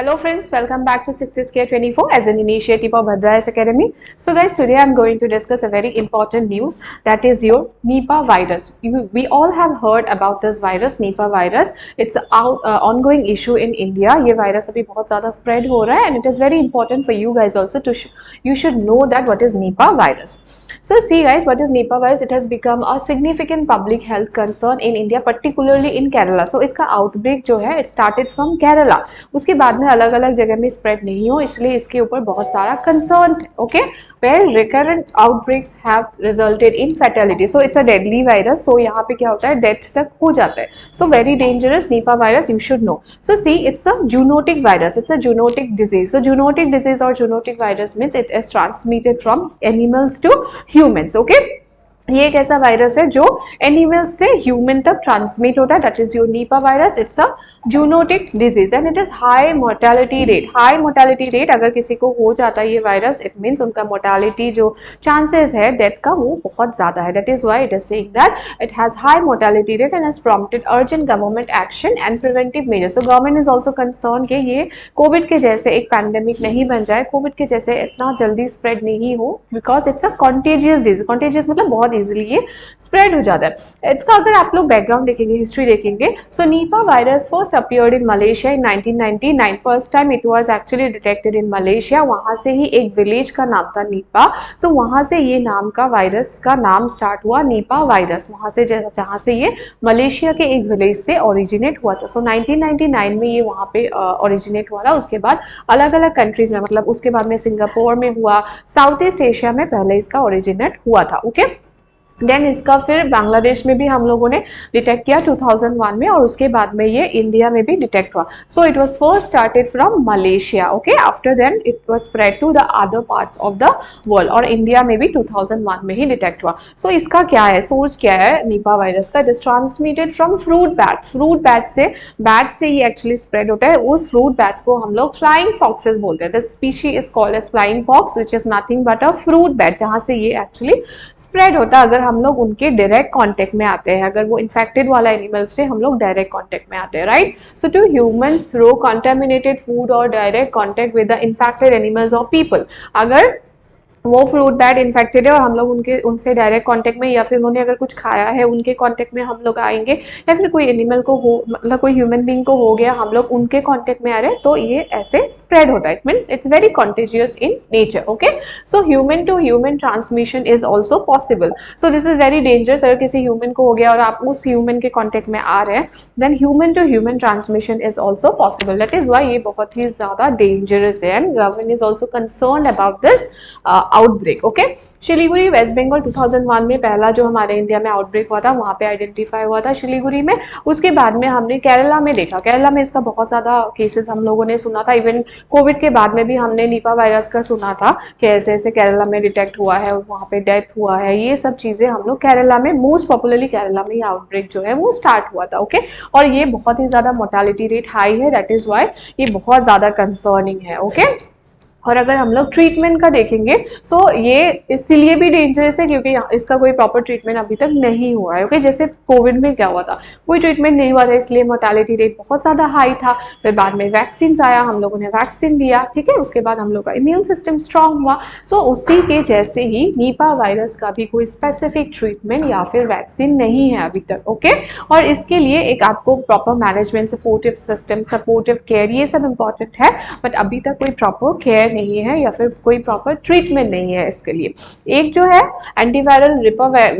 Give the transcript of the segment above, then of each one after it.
Hello friends, welcome back to Success Care 24 as an initiative of Bhadrayas Academy. So guys, today I'm going to discuss a very important news, that is your Nipah virus. We all have heard about this virus, Nipah virus. It's an ongoing issue in India. ये virus अभी बहुत ज़्यादा spread हो रहा है and it is very important for you guys also to you should know that what is Nipah virus. So see guys, what is Nipah virus? It has become a significant public health concern in India, particularly in Kerala. So इसका outbreak जो है, it started from Kerala. उसके बाद में अलग अलग जगह में स्प्रेड नहीं हो, इसलिए इसके ऊपर बहुत सारा कंसर्न्स है. Okay, where recurrent outbreaks have resulted in fatality. So it's a deadly virus. So यहाँ पे क्या होता है, डेथ तक हो जाता है. So very dangerous Nipah virus, you should know. So see, it's a zoonotic virus, it's a zoonotic disease. So zoonotic disease और zoonotic virus means it is transmitted from animals to humans. Okay, ये एक ऐसा virus है जो animals से human तक transmit होता है. That is your Nipah virus. It's a zoonotic disease and it is high mortality rate. High mortality rate, अगर किसी को हो जाता है ये वायरस, इट मीन्स उनका मोर्टेलिटी जो चांसेस है डेथ का वो बहुत ज्यादा है. That is why it is saying that it has high mortality rate and has prompted urgent government action and preventive measures. So government is also concern कि ये कोविड के जैसे एक पैंडेमिक नहीं बन जाए, कोविड के जैसे इतना जल्दी स्प्रेड नहीं हो, because it's a contagious disease. Contagious मतलब बहुत इजिली ये स्प्रेड हो जाता है. इसका अगर आप लोग बैकग्राउंड देखेंगे, हिस्ट्री देखेंगे, so Nipah virus first appeared in Malaysia in 1999. First time it was actually detected in Malaysia. वहाँ से ही एक विलेज का नाम था नीपा. तो वहाँ से ये नाम का वायरस का नाम स्टार्ट हुआ नीपा वायरस. वहाँ से जहाँ से ये मलेशिया के एक विलेज से ओरिजिनेट हुआ था. सो 1999 में ये वहाँ पे ओरिजिनेट हुआ था. उसके बाद अलग अलग कंट्रीज में, मतलब उसके बाद में सिंगापुर में हुआ, साउथ ईस्ट एशिया में पहले इसका ओरिजिनेट हुआ था. ओके, देन इसका फिर बांग्लादेश में भी हम लोगों ने डिटेक्ट किया 2001 में, और उसके बाद में ये इंडिया में भी डिटेक्ट हुआ. So it was first started from Malaysia. Okay, after then it was spread to the other parts of the world, और इंडिया में भी 2001 में ही डिटेक्ट हुआ. सो इसका क्या है, सोर्स क्या है निपा वायरस का? It is transmitted from fruit bats. Fruit bat से ही एक्चुअली स्प्रेड होता है. उस फ्रूट बैट्स को हम लोग फ्लाइंग फॉक्सेस बोलते हैं. This species is called as flying fox which is nothing but a fruit bat, जहां से ये एक्चुअली स्प्रेड होता है अगर हम लोग उनके डायरेक्ट कांटेक्ट में आते हैं. अगर वो इन्फेक्टेड वाला एनिमल से हम लोग डायरेक्ट कांटेक्ट में आते हैं, right? So to humans through contaminated food और direct contact with the infected animals और पीपल. अगर वो फ्रूट बैट इन्फेक्टेड है और हम लोग उनसे डायरेक्ट कांटेक्ट में, या फिर उन्होंने अगर कुछ खाया है उनके कांटेक्ट में हम लोग आएंगे, या फिर कोई एनिमल को हो, मतलब कोई ह्यूमन बीइंग को हो गया, हम लोग उनके कांटेक्ट में आ रहे हैं, तो ये ऐसे स्प्रेड होता है. It means it's very contagious in nature. Okay, so human to human transmission is also possible. So this is very dangerous. अगर किसी ह्यूमन को हो गया और आप उस ह्यूमन के कॉन्टेक्ट में आ रहे हैं, then human to human transmission is also possible. That is why ये बहुत ही ज्यादा डेंजरस है and government is also concern about this outbreak. Okay, Siliguri West Bengal 2001 में पहला जो हमारे इंडिया में आउटब्रेक हुआ था, वहाँ पे आइडेंटिफाई हुआ था शिलीगुड़ी में. उसके बाद में हमने केरला में देखा. केरला में इसका बहुत ज़्यादा केसेस हम लोगों ने सुना था. इवन कोविड के बाद में भी हमने निपा वायरस का सुना था कि ऐसे ऐसे केरला में डिटेक्ट हुआ है, वहाँ पे डेथ हुआ है. ये सब चीज़ें हम लोग केरला में, मोस्ट पॉपुलरली केरला में ये आउटब्रेक जो है वो स्टार्ट हुआ था. ओके, और ये बहुत ही ज़्यादा मोर्टेलिटी रेट हाई है. दैट इज़ वाई ये बहुत ज़्यादा कंसर्निंग है. ओके, और अगर हम लोग ट्रीटमेंट का देखेंगे, सो ये इसलिए भी डेंजरस है क्योंकि इसका कोई प्रॉपर ट्रीटमेंट अभी तक नहीं हुआ है. ओके, जैसे कोविड में क्या हुआ था, कोई ट्रीटमेंट नहीं हुआ था, इसलिए मोर्टेलिटी रेट बहुत ज़्यादा हाई था. फिर बाद में वैक्सीन आया, हम लोगों ने वैक्सीन लिया, ठीक है, उसके बाद हम लोग का इम्यून सिस्टम स्ट्रांग हुआ. सो उसी के जैसे ही निपा वायरस का भी कोई स्पेसिफिक ट्रीटमेंट या फिर वैक्सीन नहीं है अभी तक. ओके, और इसके लिए एक आपको proper management, supportive system, supportive care, ये सब इंपॉर्टेंट है. बट अभी तक कोई प्रॉपर केयर नहीं है या फिर कोई प्रॉपर ट्रीटमेंट नहीं है इसके लिए. एक जो है एंटीवायरल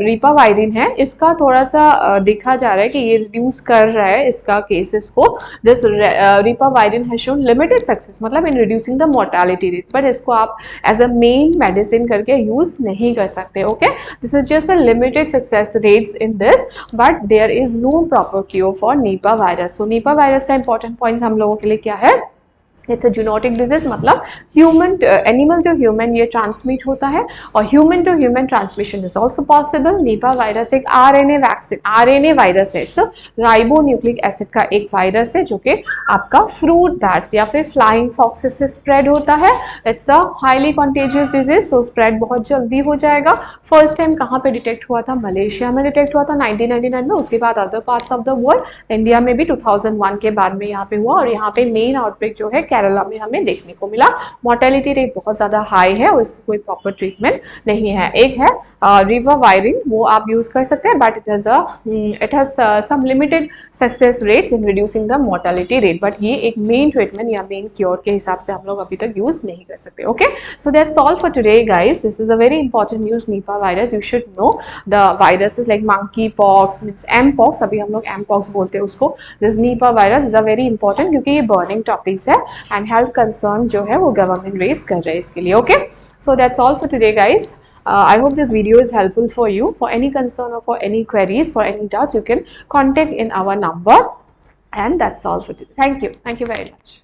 रिपावायरिन है, इसका थोड़ा सा देखा जा रहा है कि ये रिड्यूस कर रहा है इसका केसेस को. This ribavirin has shown limited success, मतलब in reducing the mortality rate, but इसको आप एज अ मेन मेडिसिन करके यूज नहीं कर सकते. Okay, this is just a limited success rates in this, but there is no proper cure for Nipah virus. So Nipah virus का important points हम लोगों के लिए क्या है? इट्स अ जूनोटिक डिजीज, मतलब ह्यूमन एनिमल टू ह्यूमन ये transmit होता है, और human to human transmission is also possible. Nipah virus एक आरएनए वैक्सीन, आरएनए वायरस है. इट्स राइबोन्यूक्लिक एसिड का एक वायरस है जो कि आपका फ्रूट बैट्स या फिर फ्लाइंग फॉक्सेस से स्प्रेड होता है. It's a highly contagious disease, so spread बहुत जल्दी हो जाएगा. फर्स्ट टाइम कहाँ पे डिटेक्ट हुआ था? मलेशिया में डिटेक्ट हुआ था 1999 में. उसके बाद other parts of the world, India में भी 2001 के बाद में यहाँ पे हुआ, और यहाँ पे मेन आउटब्रेक जो है है केरला में हमें देखने को मिला। मोर्टेलिटी रेट बहुत ज़्यादा हाई है और इसकी कोई प्रॉपर ट्रीटमेंट नहीं है। एक है रिवावायरिन, वो आप यूज़ कर सकते हैं, but it has some limited success rates in reducing the mortality rate, but ये एक मेन ट्रीटमेंट या मेन क्योर के हिसाब से हम लोग अभी तक यूज़ नहीं कर सकते। Okay, so that's all for today guys. This is a very important news, Nipah virus, you should know the viruses like monkey pox, means M pox, अभी हम लोग एम पॉक्स बोलते हैं उसको। This Nipah virus is a very important, क्योंकि ये burning topics है and health concern जो है वो गवर्नमेंट रेज कर रहे हैं इसके लिए। Okay, so that's all for today guys. I hope this video is helpful for you. For any concern or for any queries, for any doubts, you can contact in our number. And that's all for today. Thank you very much.